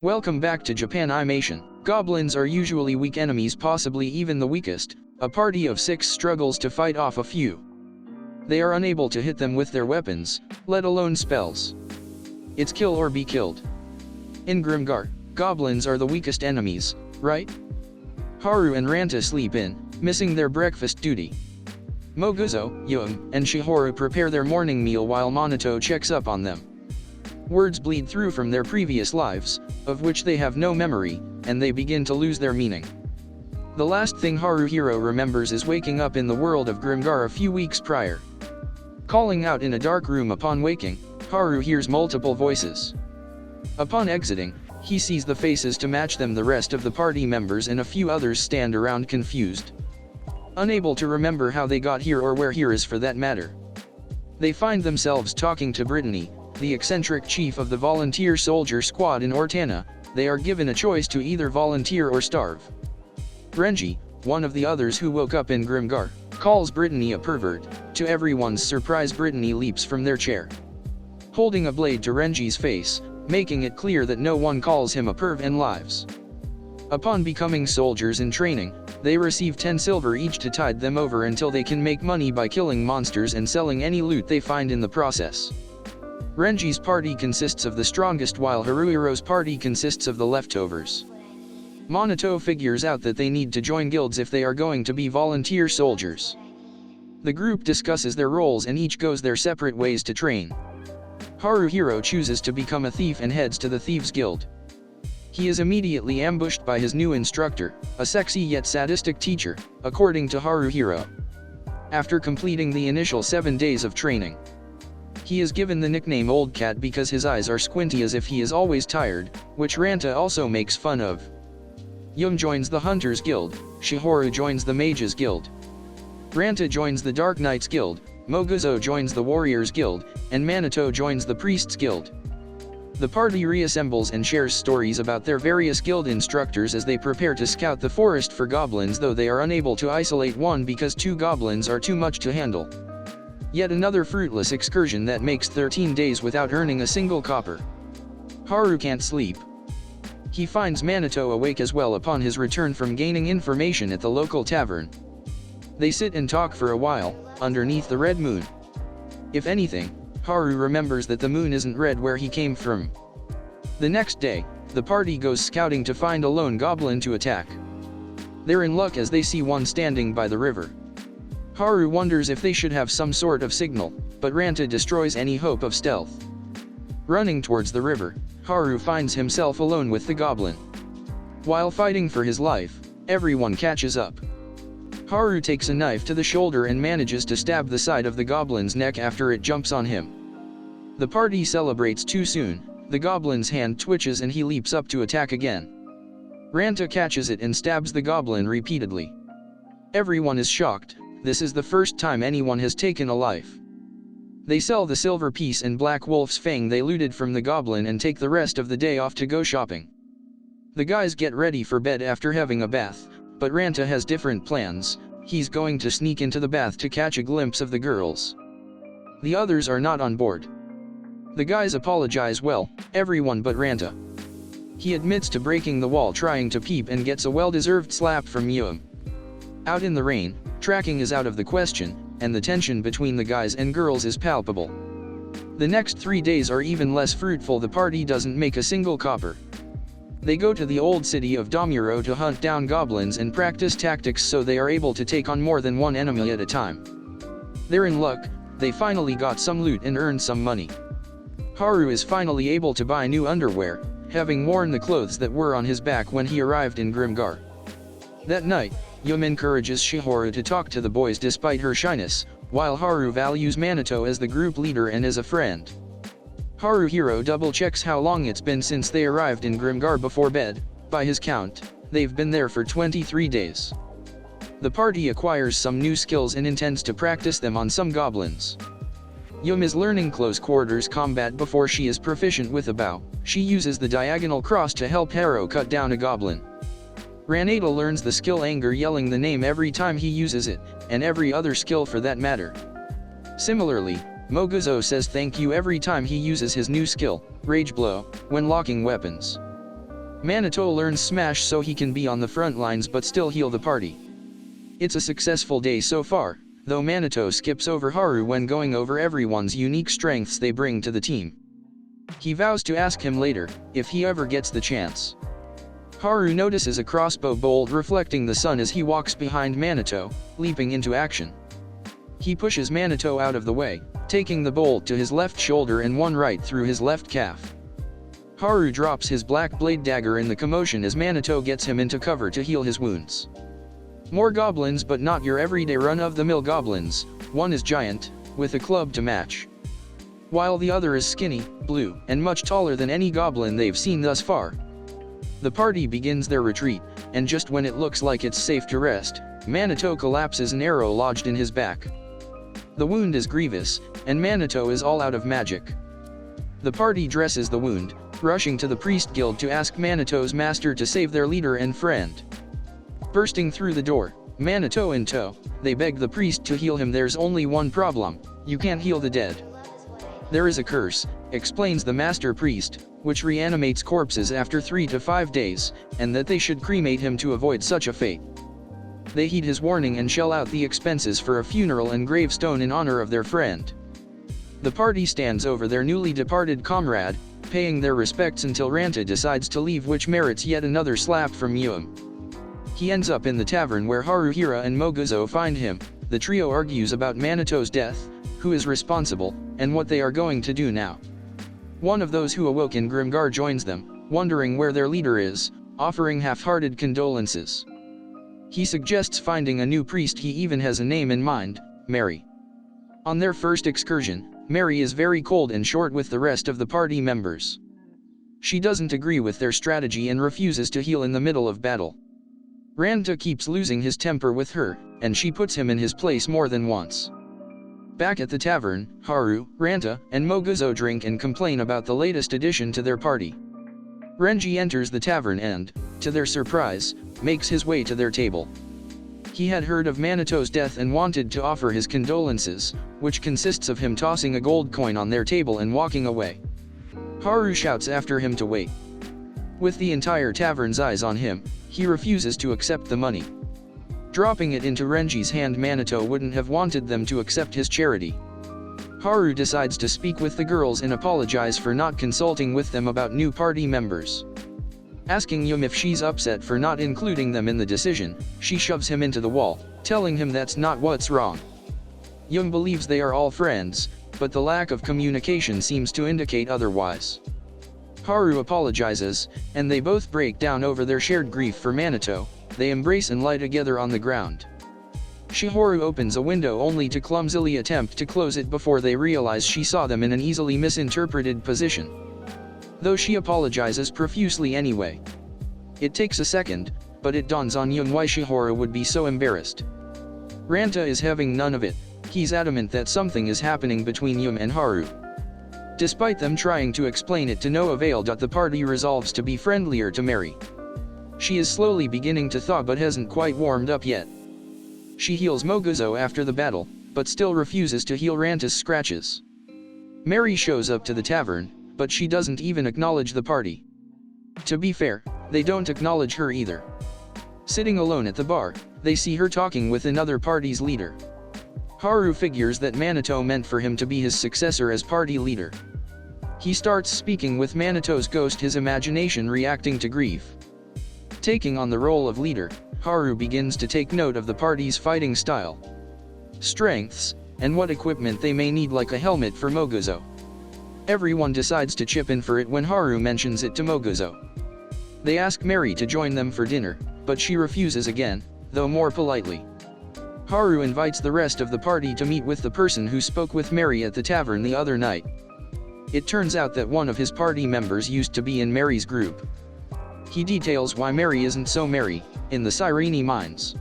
Welcome back to Japan Animation. Goblins are usually weak enemies, possibly even the weakest. A party of 6 struggles to fight off a few. They are unable to hit them with their weapons, let alone spells. It's kill or be killed. In Grimgar, goblins are the weakest enemies, right? Haru and Ranta sleep in, missing their breakfast duty. Moguzo, Yum, and Shihoru prepare their morning meal while Minato checks up on them. Words bleed through from their previous lives, of which they have no memory, and they begin to lose their meaning. The last thing Haruhiro remembers is waking up in the world of Grimgar a few weeks prior. Calling out in a dark room upon waking, Haru hears multiple voices. Upon exiting, he sees the faces to match them. The rest of the party members and a few others stand around confused. Unable to remember how they got here or where here is for that matter. They find themselves talking to Brittany, the eccentric chief of the volunteer soldier squad in Ortana. They are given a choice to either volunteer or starve. Renji, one of the others who woke up in Grimgar, calls Brittany a pervert. To everyone's surprise, Brittany leaps from their chair, holding a blade to Renji's face, making it clear that no one calls him a perv and lives. Upon becoming soldiers in training, they receive 10 silver each to tide them over until they can make money by killing monsters and selling any loot they find in the process. Renji's party consists of the strongest while Haruhiro's party consists of the leftovers. Minato figures out that they need to join guilds if they are going to be volunteer soldiers. The group discusses their roles and each goes their separate ways to train. Haruhiro chooses to become a thief and heads to the Thieves' Guild. He is immediately ambushed by his new instructor, a sexy yet sadistic teacher, according to Haruhiro. After completing the initial 7 days of training, he is given the nickname Old Cat because his eyes are squinty as if he is always tired, which Ranta also makes fun of. Yum joins the Hunters Guild, Shihoru joins the Mages Guild. Ranta joins the Dark Knights Guild, Moguzo joins the Warriors Guild, and Minato joins the Priests Guild. The party reassembles and shares stories about their various guild instructors as they prepare to scout the forest for goblins, though they are unable to isolate one because 2 goblins are too much to handle. Yet another fruitless excursion that makes 13 days without earning a single copper. Haru can't sleep. He finds Minato awake as well upon his return from gaining information at the local tavern. They sit and talk for a while, underneath the red moon. If anything, Haru remembers that the moon isn't red where he came from. The next day, the party goes scouting to find a lone goblin to attack. They're in luck as they see one standing by the river. Haru wonders if they should have some sort of signal, but Ranta destroys any hope of stealth. Running towards the river, Haru finds himself alone with the goblin. While fighting for his life, everyone catches up. Haru takes a knife to the shoulder and manages to stab the side of the goblin's neck after it jumps on him. The party celebrates too soon. The goblin's hand twitches and he leaps up to attack again. Ranta catches it and stabs the goblin repeatedly. Everyone is shocked. This is the first time anyone has taken a life. They sell the silver piece and Black Wolf's fang they looted from the goblin and take the rest of the day off to go shopping. The guys get ready for bed after having a bath, but Ranta has different plans. He's going to sneak into the bath to catch a glimpse of the girls. The others are not on board. The guys apologize, well, everyone but Ranta. He admits to breaking the wall trying to peep and gets a well-deserved slap from Yum. Out in the rain, tracking is out of the question, and the tension between the guys and girls is palpable. The next 3 days are even less fruitful. The party doesn't make a single copper. They go to the old city of Domuro to hunt down goblins and practice tactics so they are able to take on more than one enemy at a time. They're in luck, they finally got some loot and earned some money. Haru is finally able to buy new underwear, having worn the clothes that were on his back when he arrived in Grimgar. That night, Yum encourages Shihoru to talk to the boys despite her shyness, while Haru values Minato as the group leader and as a friend. Haruhiro double-checks how long it's been since they arrived in Grimgar before bed. By his count, they've been there for 23 days. The party acquires some new skills and intends to practice them on some goblins. Yum is learning close quarters combat before she is proficient with a bow. She uses the diagonal cross to help Haru cut down a goblin. Ranada learns the skill Anger, yelling the name every time he uses it, and every other skill for that matter. Similarly, Moguzo says thank you every time he uses his new skill, Rage Blow, when locking weapons. Minato learns Smash so he can be on the front lines but still heal the party. It's a successful day so far, though Minato skips over Haru when going over everyone's unique strengths they bring to the team. He vows to ask him later, if he ever gets the chance. Haru notices a crossbow bolt reflecting the sun as he walks behind Minato, leaping into action. He pushes Minato out of the way, taking the bolt to his left shoulder and one right through his left calf. Haru drops his black blade dagger in the commotion as Minato gets him into cover to heal his wounds. More goblins, but not your everyday run-of-the-mill goblins. One is giant, with a club to match, while the other is skinny, blue, and much taller than any goblin they've seen thus far. The party begins their retreat, and just when it looks like it's safe to rest, Minato collapses, an arrow lodged in his back. The wound is grievous, and Minato is all out of magic. The party dresses the wound, rushing to the priest guild to ask Manito's master to save their leader and friend. Bursting through the door, Minato in tow, they beg the priest to heal him. There's only one problem: you can't heal the dead. There is a curse, explains the master priest, which reanimates corpses after 3 to 5 days, and that they should cremate him to avoid such a fate. They heed his warning and shell out the expenses for a funeral and gravestone in honor of their friend. The party stands over their newly departed comrade, paying their respects until Ranta decides to leave, which merits yet another slap from Yum. He ends up in the tavern where Haruhira and Moguzo find him. The trio argues about Manito's death, who is responsible, and what they are going to do now. One of those who awoke in Grimgar joins them, wondering where their leader is, offering half-hearted condolences. He suggests finding a new priest. He even has a name in mind: Mary. On their first excursion, Mary is very cold and short with the rest of the party members. She doesn't agree with their strategy and refuses to heal in the middle of battle. Ranta keeps losing his temper with her, and she puts him in his place more than once. Back at the tavern, Haru, Ranta, and Moguzo drink and complain about the latest addition to their party. Renji enters the tavern and, to their surprise, makes his way to their table. He had heard of Manito's death and wanted to offer his condolences, which consists of him tossing a gold coin on their table and walking away. Haru shouts after him to wait. With the entire tavern's eyes on him, he refuses to accept the money. Dropping it into Renji's hand, Minato wouldn't have wanted them to accept his charity. Haru decides to speak with the girls and apologize for not consulting with them about new party members. Asking Yum if she's upset for not including them in the decision, she shoves him into the wall, telling him that's not what's wrong. Yum believes they are all friends, but the lack of communication seems to indicate otherwise. Haru apologizes, and they both break down over their shared grief for Minato. They embrace and lie together on the ground. Shihoru opens a window only to clumsily attempt to close it before they realize she saw them in an easily misinterpreted position. Though she apologizes profusely anyway. It takes a second, but it dawns on Yun why Shihoru would be so embarrassed. Ranta is having none of it. He's adamant that something is happening between Yum and Haru. Despite them trying to explain it to no avail, the party resolves to be friendlier to Mary. She is slowly beginning to thaw but hasn't quite warmed up yet. She heals Moguzo after the battle, but still refuses to heal Ranta's scratches. Mary shows up to the tavern, but she doesn't even acknowledge the party. To be fair, they don't acknowledge her either. Sitting alone at the bar, they see her talking with another party's leader. Haru figures that Manito meant for him to be his successor as party leader. He starts speaking with Manito's ghost, his imagination reacting to grief. Taking on the role of leader, Haru begins to take note of the party's fighting style, strengths, and what equipment they may need, like a helmet for Moguzo. Everyone decides to chip in for it when Haru mentions it to Moguzo. They ask Mary to join them for dinner, but she refuses again, though more politely. Haru invites the rest of the party to meet with the person who spoke with Mary at the tavern the other night. It turns out that one of his party members used to be in Mary's group. He details why Mary isn't so merry, in the Sireni mines.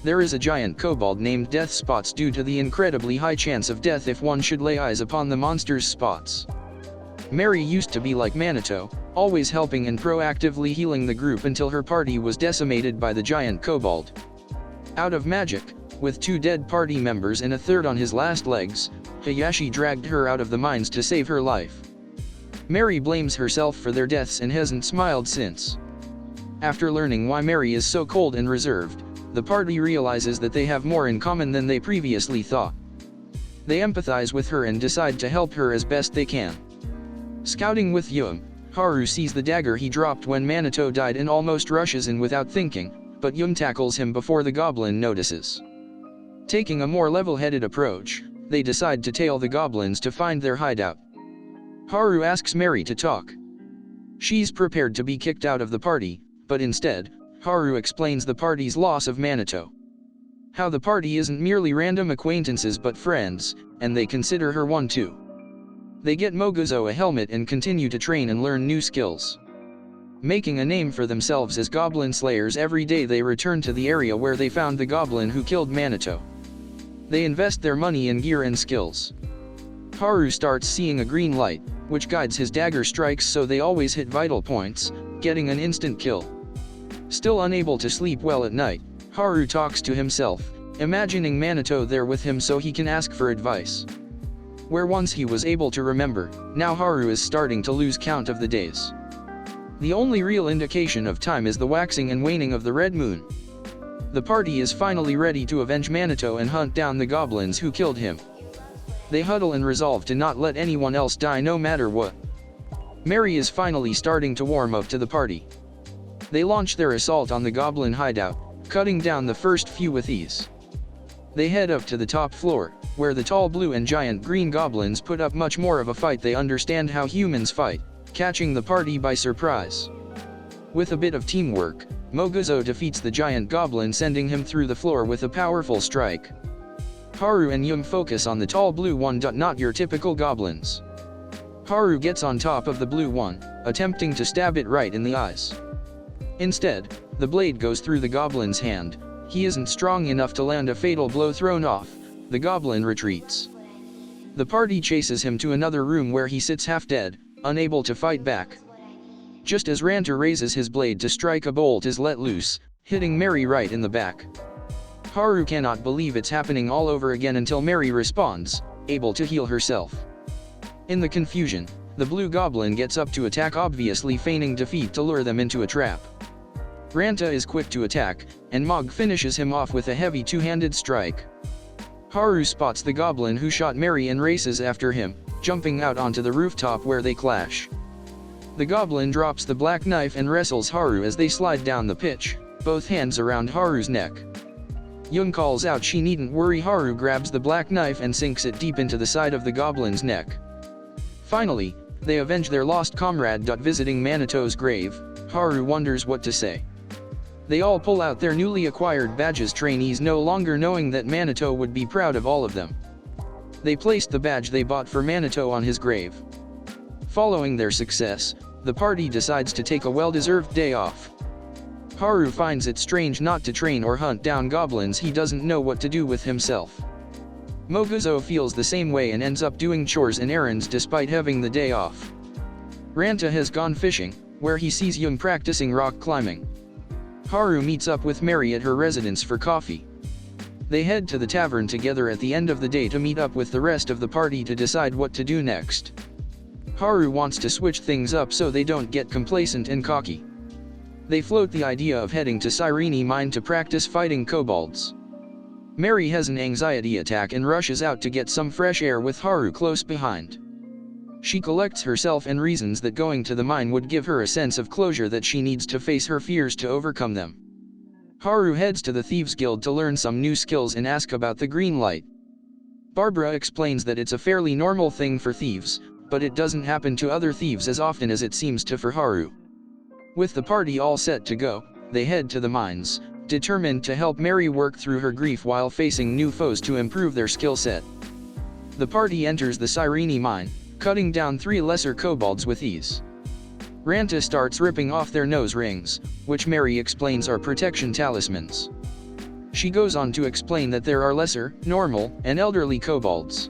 There is a giant kobold named Death Spots due to the incredibly high chance of death if one should lay eyes upon the monster's spots. Mary used to be like Manito, always helping and proactively healing the group until her party was decimated by the giant kobold. Out of magic, with 2 dead party members and a third on his last legs, Hayashi dragged her out of the mines to save her life. Mary blames herself for their deaths and hasn't smiled since. After learning why Mary is so cold and reserved, the party realizes that they have more in common than they previously thought. They empathize with her and decide to help her as best they can. Scouting with Yum, Haru sees the dagger he dropped when Minato died and almost rushes in without thinking, but Yum tackles him before the goblin notices. Taking a more level-headed approach, they decide to tail the goblins to find their hideout. Haru asks Mary to talk. She's prepared to be kicked out of the party, but instead, Haru explains the party's loss of Minato. How the party isn't merely random acquaintances but friends, and they consider her one too. They get Moguzo a helmet and continue to train and learn new skills. Making a name for themselves as goblin slayers every day, they return to the area where they found the goblin who killed Minato. They invest their money in gear and skills. Haru starts seeing a green light, which guides his dagger strikes so they always hit vital points, getting an instant kill. Still unable to sleep well at night, Haru talks to himself, imagining Minato there with him so he can ask for advice. Where once he was able to remember, now Haru is starting to lose count of the days. The only real indication of time is the waxing and waning of the red moon. The party is finally ready to avenge Minato and hunt down the goblins who killed him. They huddle and resolve to not let anyone else die no matter what. Mary is finally starting to warm up to the party. They launch their assault on the goblin hideout, cutting down the first few with ease. They head up to the top floor, where the tall blue and giant green goblins put up much more of a fight. They understand how humans fight, catching the party by surprise. With a bit of teamwork, Moguzo defeats the giant goblin, sending him through the floor with a powerful strike. Haru and Yum focus on the tall blue one. Not your typical goblins. Haru gets on top of the blue one, attempting to stab it right in the eyes. Instead, the blade goes through the goblin's hand. He isn't strong enough to land a fatal blow. Thrown off, the goblin retreats. The party chases him to another room where he sits half dead, unable to fight back. Just as Ranta raises his blade to strike, a bolt is let loose, hitting Mary right in the back. Haru cannot believe it's happening all over again until Mary responds, able to heal herself. In the confusion, the blue goblin gets up to attack, obviously feigning defeat to lure them into a trap. Ranta is quick to attack, and Mog finishes him off with a heavy two-handed strike. Haru spots the goblin who shot Mary and races after him, jumping out onto the rooftop where they clash. The goblin drops the black knife and wrestles Haru as they slide down the pitch, both hands around Haru's neck. Yun calls out she needn't worry. Haru grabs the black knife and sinks it deep into the side of the goblin's neck. Finally, they avenge their lost comrade. Visiting Manito's grave, Haru wonders what to say. They all pull out their newly acquired badges, trainees no longer knowing that Minato would be proud of all of them. They placed the badge they bought for Minato on his grave. Following their success, the party decides to take a well-deserved day off. Haru finds it strange not to train or hunt down goblins. He doesn't know what to do with himself. Moguzo feels the same way and ends up doing chores and errands despite having the day off. Ranta has gone fishing, where he sees Yun practicing rock climbing. Haru meets up with Mary at her residence for coffee. They head to the tavern together at the end of the day to meet up with the rest of the party to decide what to do next. Haru wants to switch things up so they don't get complacent and cocky. They float the idea of heading to Cyrene Mine to practice fighting kobolds. Mary has an anxiety attack and rushes out to get some fresh air with Haru close behind. She collects herself and reasons that going to the mine would give her a sense of closure, that she needs to face her fears to overcome them. Haru heads to the Thieves Guild to learn some new skills and ask about the green light. Barbara explains that it's a fairly normal thing for thieves, but it doesn't happen to other thieves as often as it seems to for Haru. With the party all set to go, they head to the mines, determined to help Mary work through her grief while facing new foes to improve their skill set. The party enters the Cyrene mine, cutting down 3 lesser kobolds with ease. Ranta starts ripping off their nose rings, which Mary explains are protection talismans. She goes on to explain that there are lesser, normal, and elderly kobolds.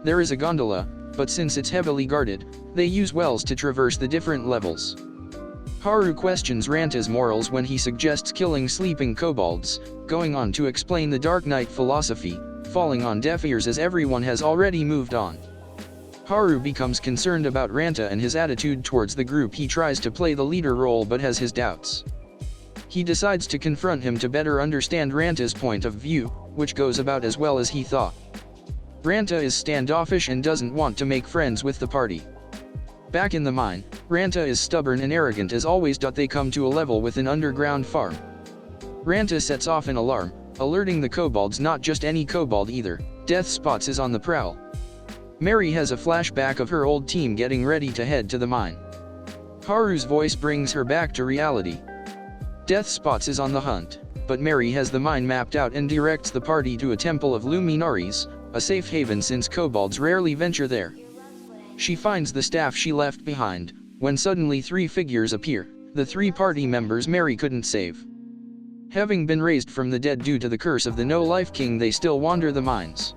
There is a gondola, but since it's heavily guarded, they use wells to traverse the different levels. Haru questions Ranta's morals when he suggests killing sleeping kobolds, going on to explain the Dark Knight philosophy, falling on deaf ears as everyone has already moved on. Haru becomes concerned about Ranta and his attitude towards the group. He tries to play the leader role but has his doubts. He decides to confront him to better understand Ranta's point of view, which goes about as well as he thought. Ranta is standoffish and doesn't want to make friends with the party. Back in the mine, Ranta is stubborn and arrogant as always. They come to a level with an underground farm. Ranta sets off an alarm, alerting the kobolds. Not just any kobold either, Death Spots is on the prowl. Mary has a flashback of her old team getting ready to head to the mine. Haru's voice brings her back to reality. Death Spots is on the hunt, but Mary has the mine mapped out and directs the party to a temple of Luminaries, a safe haven since kobolds rarely venture there. She finds the staff she left behind, when suddenly 3 figures appear, the 3 party members Mary couldn't save. Having been raised from the dead due to the curse of the No-Life King, they still wander the mines.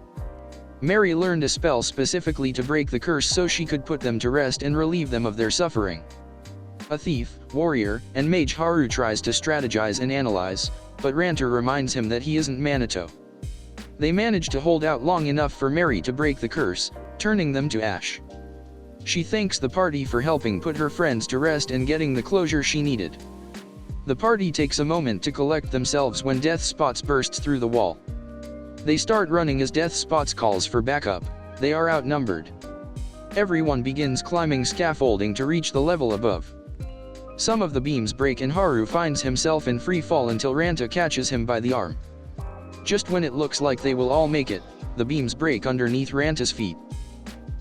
Mary learned a spell specifically to break the curse so she could put them to rest and relieve them of their suffering. A thief, warrior, and mage, Haru tries to strategize and analyze, but Ranta reminds him that he isn't Minato. They manage to hold out long enough for Mary to break the curse, turning them to ash. She thanks the party for helping put her friends to rest and getting the closure she needed. The party takes a moment to collect themselves when Death Spots bursts through the wall. They start running as Death Spots calls for backup. They are outnumbered. Everyone begins climbing scaffolding to reach the level above. Some of the beams break and Haru finds himself in free fall until Ranta catches him by the arm. Just when it looks like they will all make it, the beams break underneath Ranta's feet.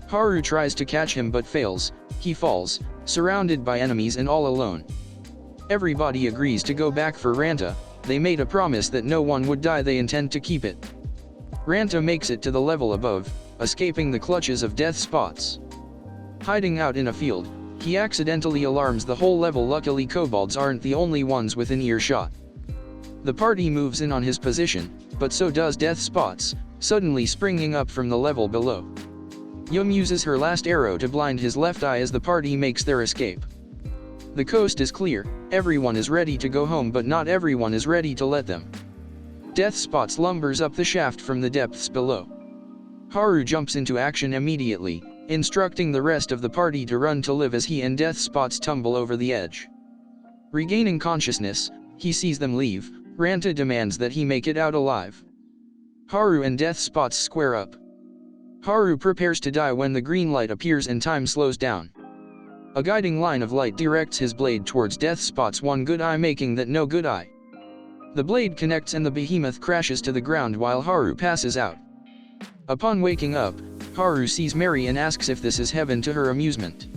Haru tries to catch him but fails. He falls, surrounded by enemies and all alone. Everybody agrees to go back for Ranta. They made a promise that no one would die. They intend to keep it. Ranta makes it to the level above, escaping the clutches of Death Spots. Hiding out in a field, he accidentally alarms the whole level. Luckily, kobolds aren't the only ones within earshot. The party moves in on his position, but so does Death Spots, suddenly springing up from the level below. Yum uses her last arrow to blind his left eye as the party makes their escape. The coast is clear, everyone is ready to go home, but not everyone is ready to let them. Death Spots lumbers up the shaft from the depths below. Haru jumps into action immediately, instructing the rest of the party to run to live as he and Death Spots tumble over the edge. Regaining consciousness, he sees them leave. Ranta demands that he make it out alive. Haru and Death Spots square up. Haru prepares to die when the green light appears and time slows down. A guiding line of light directs his blade towards Death Spots' one good eye, making that no good eye. The blade connects and the behemoth crashes to the ground while Haru passes out. Upon waking up, Haru sees Mary and asks if this is heaven to her amusement.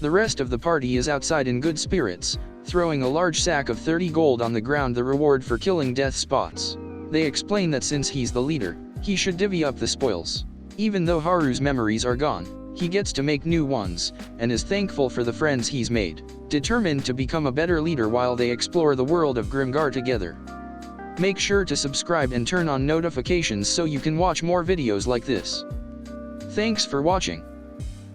The rest of the party is outside in good spirits, throwing a large sack of 30 gold on the ground, the reward for killing Death Spots. They explain that since he's the leader, he should divvy up the spoils. Even though Haru's memories are gone, he gets to make new ones, and is thankful for the friends he's made, determined to become a better leader while they explore the world of Grimgar together. Make sure to subscribe and turn on notifications so you can watch more videos like this. Thanks for watching.